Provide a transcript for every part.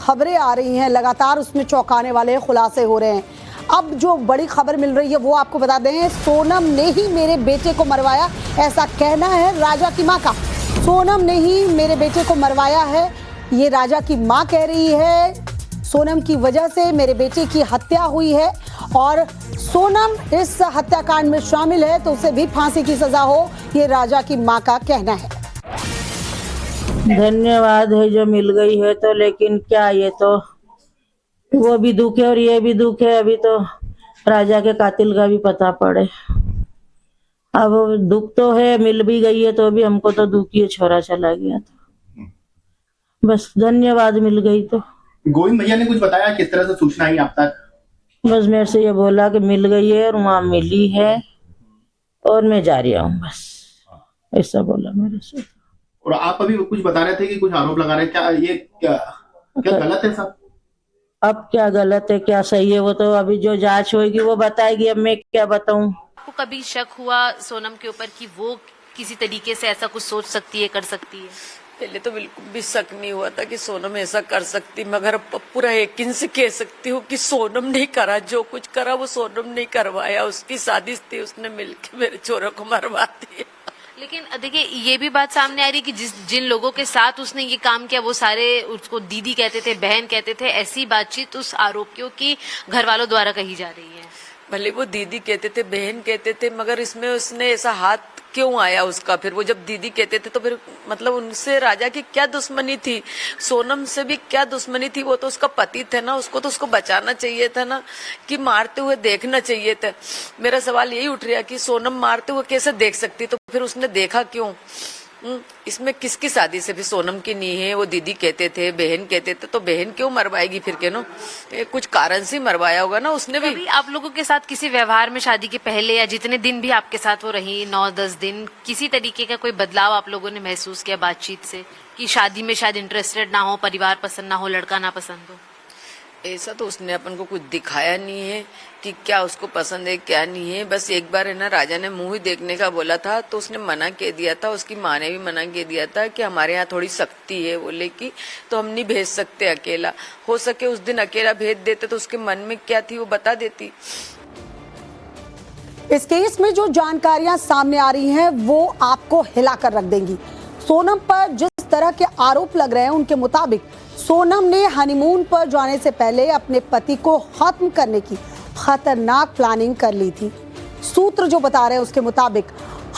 खबरें आ रही हैं, लगातार उसमें चौंकाने वाले खुलासे हो रहे हैं। अब जो बड़ी खबर मिल रही है वो आपको बता दें, सोनम ने ही मेरे बेटे को मरवाया, ऐसा कहना है राजा की मां का। सोनम ने ही मेरे बेटे को मरवाया है, ये राजा की मां कह रही है। सोनम की वजह से मेरे बेटे की हत्या हुई है और सोनम इस हत्याकांड में शामिल है तो उसे भी फांसी की सजा हो, ये राजा की मां का कहना है। धन्यवाद है जो मिल गई है तो, लेकिन क्या ये तो वो भी दुख है और ये भी दुख है। अभी तो राजा के कातिल का भी पता पड़े। अब दुख तो है, मिल भी गई है तो भी हमको तो दुख ही है, छोरा चला गया तो बस धन्यवाद मिल गई तो। गोविंद भैया ने कुछ बताया किस तरह से सूचना आई आप तक? बस मेरे से ये बोला कि मिल गई है और वहां मिली है और मैं जा रही हूँ, बस ऐसा बोला मेरे से। और आप अभी कुछ बता रहे थे कि कुछ आरोप लगा रहे हैं, क्या ये क्या गलत है सब? अब क्या गलत है क्या सही है वो तो अभी जो जांच होगी वो बताएगी, अब मैं क्या बताऊं। आपको कभी शक हुआ सोनम के ऊपर कि वो किसी तरीके से ऐसा कुछ सोच सकती है, कर सकती है? पहले तो बिल्कुल भी शक नहीं हुआ था कि सोनम ऐसा कर सकती, मगर पूरा यकीन से कह सकती हूँ कि सोनम नहीं करा, जो कुछ करा वो सोनम नहीं करवाया, उसकी साजिश थी, उसने मिलकर मेरे छोरे को मरवा दिया। लेकिन देखिए ये भी बात सामने आ रही है कि जिन लोगों के साथ उसने ये काम किया वो सारे उसको दीदी कहते थे, बहन कहते थे, ऐसी बातचीत उस आरोपियों की घर वालों द्वारा कही जा रही है। भले वो दीदी कहते थे, बहन कहते थे, मगर इसमें उसने ऐसा हाथ क्यों आया उसका? फिर वो जब दीदी कहते थे तो फिर मतलब उनसे राजा की क्या दुश्मनी थी, सोनम से भी क्या दुश्मनी थी? वो तो उसका पति थे ना, उसको तो उसको बचाना चाहिए था ना, कि मारते हुए देखना चाहिए था। मेरा सवाल यही उठ रहा कि सोनम मारते हुए कैसे देख सकती, तो फिर उसने देखा क्यों? इसमें किसकी शादी से भी सोनम की नहीं है? वो दीदी कहते थे, बहन कहते थे, तो बहन क्यों मरवाएगी फिर? के नो कुछ कारण से मरवाया होगा ना उसने भी। आप लोगों के साथ किसी व्यवहार में शादी के पहले या जितने दिन भी आपके साथ वो रही, 9-10 दिन, किसी तरीके का कोई बदलाव आप लोगों ने महसूस किया बातचीत से कि शादी में शायद इंटरेस्टेड ना हो, परिवार पसंद ना हो, लड़का ना पसंद हो? ऐसा तो उसने अपन को कुछ दिखाया नहीं है कि क्या उसको पसंद है क्या नहीं है। बस एक बार है ना राजा ने मुंह ही देखने का बोला था तो उसने मना कह दिया था, उसकी माँ ने भी मना कह दिया था कि हमारे यहाँ थोड़ी सख्ती है बोले की, तो हम नहीं भेज सकते अकेला। हो सके उस दिन अकेला भेज देते तो उसके मन में क्या थी वो बता देती। इस केस में जो जानकारियां सामने आ रही हैं वो आपको हिलाकर रख देंगी। सोनम पर जिस तरह के आरोप लग रहे हैं उनके मुताबिक सोनम ने हनीमून पर जाने से पहले अपने पति को खत्म करने की खतरनाक प्लानिंग कर ली थी। सूत्र जो बता रहे हैं उसके मुताबिक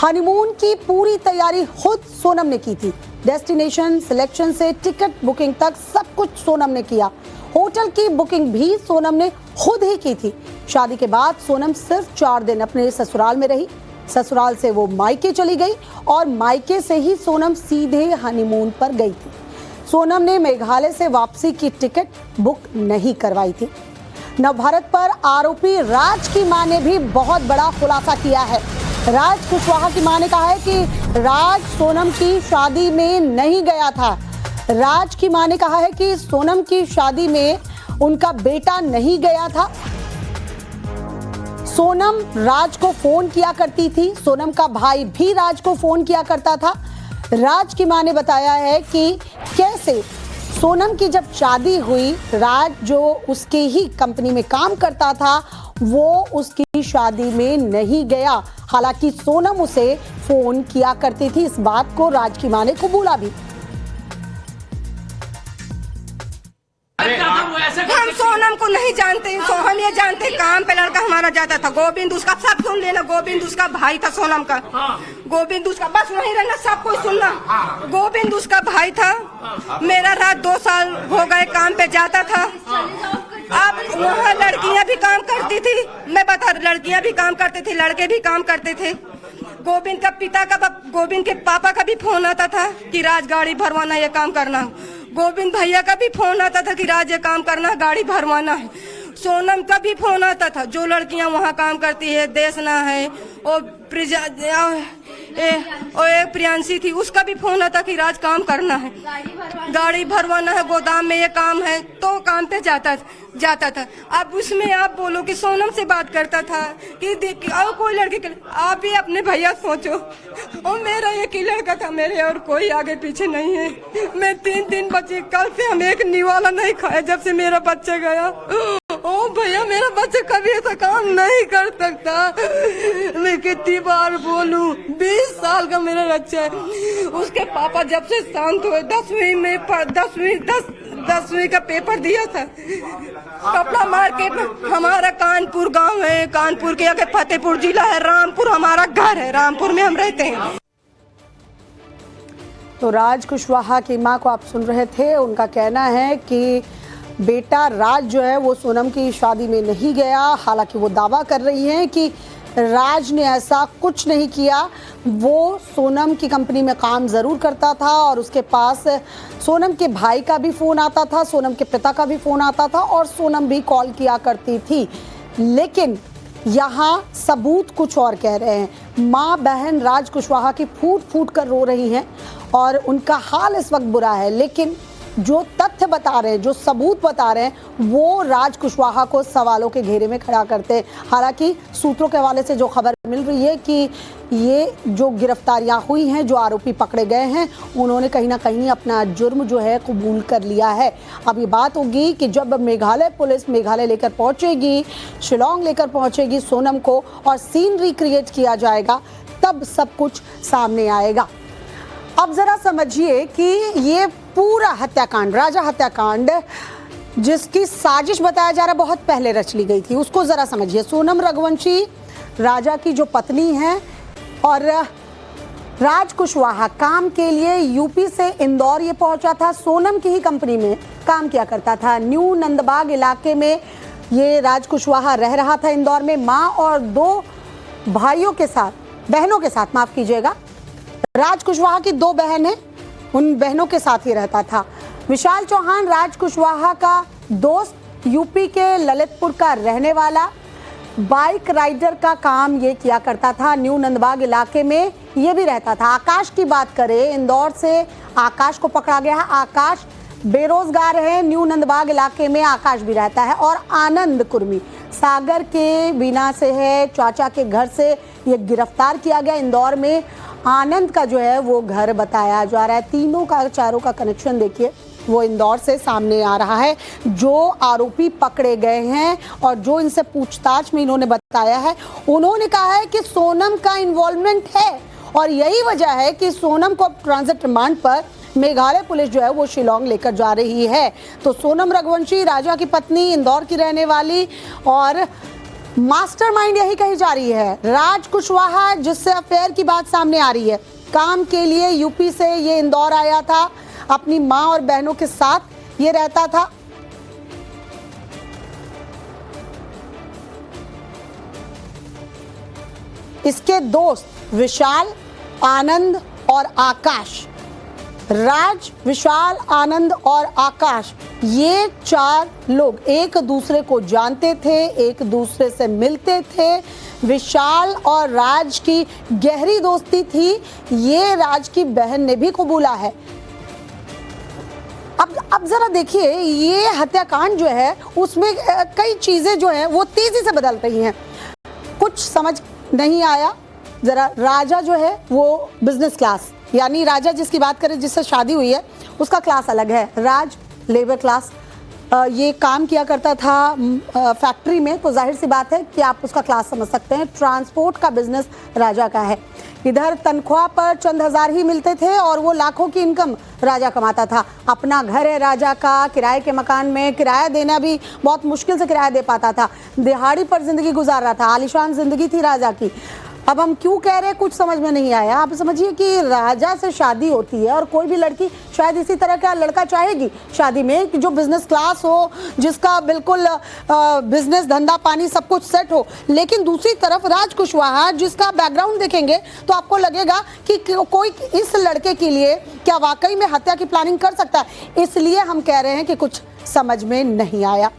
हनीमून की पूरी तैयारी खुद सोनम ने की थी। डेस्टिनेशन सिलेक्शन से टिकट बुकिंग तक सब कुछ सोनम ने किया। होटल की बुकिंग भी सोनम ने खुद ही की थी। शादी के बाद सोनम सिर्फ 4 दिन अपने ससुराल में रही। ससुराल से वो मायके चली गई और मायके से ही सोनम सीधे हनीमून पर गई थी। सोनम ने मेघालय से वापसी की टिकट बुक नहीं करवाई थी। नवभारत पर आरोपी राज की मां ने भी बहुत बड़ा खुलासा किया है। राज कुशवाहा की मां ने कहा है कि राज सोनम की शादी में नहीं गया था। राज की मां ने कहा है कि सोनम की शादी में उनका बेटा नहीं गया था। सोनम राज को फोन किया करती थी, सोनम का भाई भी राज को फोन किया करता था। राज की मां ने बताया है कि कैसे सोनम की जब शादी हुई, राज जो उसके ही कंपनी में काम करता था वो उसकी शादी में नहीं गया। हालांकि सोनम उसे फोन किया करती थी, इस बात को राज की मां ने कबूला भी। हम सोनम को नहीं जानते, हम ये जानते काम पे लड़का हमारा जाता था। गोविंद उसका सब सुन लेना, गोविंद उसका भाई था सोनम का। गोविंद उसका बस वहीं रहना, सब कुछ सुनना। गोविंद उसका भाई था। मेरा रात 2 साल हो गए काम पे जाता था। अब वहाँ लड़कियां भी काम करती थी, मैं बता, लड़कियां भी काम करते थे, लड़के भी काम करते थे। गोविंद का पिता का, गोविंद के पापा का भी फोन आता था कि राज गाड़ी भरवाना, ये काम करना। गोविंद भैया का भी फोन आता था कि राज ये काम करना, गाड़ी भरवाना है। सोनम का भी फोन आता था। जो लड़कियां वहाँ काम करती है, देशना है और और एक प्रियांशी थी, उसका भी फोन आता कि राज काम करना है, गाड़ी भरवाना है, गोदाम में ये काम है, तो काम पे जाता था। अब उसमें आप बोलो कि सोनम से बात करता था कि और कोई लड़के के, आप भी अपने भैया सोचो, और मेरा एक ही लड़का था मेरे, और कोई आगे पीछे नहीं है। मैं 3 बच्चे, कल से हम एक निवाला नहीं खाए जब से मेरा बच्चा गया। ओ भैया, मेरा बच्चा कभी ऐसा काम नहीं कर सकता। मैं कितनी बार बोलूं, 20 साल का मेरा बच्चा है। उसके पापा जब से शांत हुए, 10वीं का पेपर दिया था, कपड़ा मार्केट में, हमारा कानपुर गांव है, कानपुर के आगे फतेहपुर जिला है, रामपुर हमारा घर है, रामपुर में हम रहते हैं। तो राज कुशवाहा की मां को आप सुन रहे थे। उनका कहना है कि बेटा राज जो है वो सोनम की शादी में नहीं गया। हालांकि वो दावा कर रही हैं कि राज ने ऐसा कुछ नहीं किया। वो सोनम की कंपनी में काम ज़रूर करता था और उसके पास सोनम के भाई का भी फ़ोन आता था, सोनम के पिता का भी फ़ोन आता था और सोनम भी कॉल किया करती थी। लेकिन यहाँ सबूत कुछ और कह रहे हैं। माँ बहन राज कुशवाहा की फूट फूट कर रो रही हैं और उनका हाल इस वक्त बुरा है। लेकिन जो तथ्य बता रहे हैं, जो सबूत बता रहे हैं, वो राज कुशवाहा को सवालों के घेरे में खड़ा करते हैं। हालांकि सूत्रों के हवाले से जो खबर मिल रही है कि ये जो गिरफ्तारियां हुई हैं, जो आरोपी पकड़े गए हैं, उन्होंने कहीं ना कहीं अपना जुर्म जो है कबूल कर लिया है। अब ये बात होगी कि जब मेघालय पुलिस मेघालय लेकर पहुंचेगी, शिलोंग लेकर पहुंचेगी सोनम को और सीन रिक्रिएट किया जाएगा, तब सब कुछ सामने आएगा। अब जरा समझिए कि ये पूरा हत्याकांड, राजा हत्याकांड, जिसकी साजिश बताया जा रहा है बहुत पहले रच ली गई थी, उसको जरा समझिए। सोनम रघुवंशी राजा की जो पत्नी है और राज कुशवाहा काम के लिए यूपी से इंदौर ये पहुंचा था। सोनम की ही कंपनी में काम किया करता था। न्यू नंदबाग इलाके में ये राज कुशवाहा रह रहा था इंदौर में, माँ और 2 भाइयों के साथ, बहनों के साथ, माफ कीजिएगा। राज कुशवाहा की 2 बहन हैं, उन बहनों के साथ ही रहता था। विशाल चौहान राज कुशवाहा का दोस्त, यूपी के ललितपुर का रहने वाला, बाइक राइडर का काम ये किया करता था। न्यू नंदबाग इलाके में ये भी रहता था। आकाश की बात करें, इंदौर से आकाश को पकड़ा गया है। आकाश बेरोजगार है, न्यू नंदबाग इलाके में आकाश भी रहता है। और आनंद कुर्मी सागर के बीना से है, चाचा के घर से ये गिरफ्तार किया गया इंदौर में। आनंद का जो है वो घर बताया जा रहा है। तीनों का, चारों का कनेक्शन देखिए, वो इंदौर से सामने आ रहा है। जो आरोपी पकड़े गए हैं और जो इनसे पूछताछ में इन्होंने बताया है, उन्होंने कहा है कि सोनम का इन्वॉल्वमेंट है और यही वजह है कि सोनम को ट्रांजिट रिमांड पर मेघालय पुलिस जो है वो शिलोंग लेकर जा रही है। तो सोनम रघुवंशी राजा की पत्नी, इंदौर की रहने वाली और मास्टरमाइंड यही कही जा रही है। राज कुशवाहा जिससे अफेयर की बात सामने आ रही है, काम के लिए यूपी से ये इंदौर आया था, अपनी मां और बहनों के साथ ये रहता था। इसके दोस्त विशाल, आनंद और आकाश, राज, विशाल, आनंद और आकाश, ये 4 लोग एक दूसरे को जानते थे, एक दूसरे से मिलते थे। विशाल और राज की गहरी दोस्ती थी, ये राज की बहन ने भी कबूला है। अब जरा देखिए, ये हत्याकांड जो है उसमें कई चीजें जो हैं वो तेजी से बदल रही हैं। कुछ समझ नहीं आया। जरा राजा जो है वो बिजनेस क्लास, यानी राजा जिसकी बात करें, जिससे शादी हुई है, उसका क्लास अलग है। राज लेबर क्लास, ये काम किया करता था फैक्ट्री में, तो जाहिर सी बात है कि आप उसका क्लास समझ सकते हैं। ट्रांसपोर्ट का बिजनेस राजा का है। इधर तनख्वाह पर चंद हजार ही मिलते थे और वो लाखों की इनकम राजा कमाता था। अपना घर है राजा का, किराए के मकान में किराया देना भी बहुत मुश्किल से किराया दे पाता था। दिहाड़ी पर जिंदगी गुजार रहा था। आलीशान जिंदगी थी राजा की। अब हम क्यों कह रहे हैं, कुछ समझ में नहीं आया। आप समझिए कि राजा से शादी होती है और कोई भी लड़की शायद इसी तरह का लड़का चाहेगी शादी में, कि जो बिजनेस क्लास हो, जिसका बिल्कुल बिजनेस धंधा पानी सब कुछ सेट हो। लेकिन दूसरी तरफ राज कुशवाहा, जिसका बैकग्राउंड देखेंगे तो आपको लगेगा कि कोई इस लड़के के लिए क्या वाकई में हत्या की प्लानिंग कर सकता है। इसलिए हम कह रहे हैं कि कुछ समझ में नहीं आया।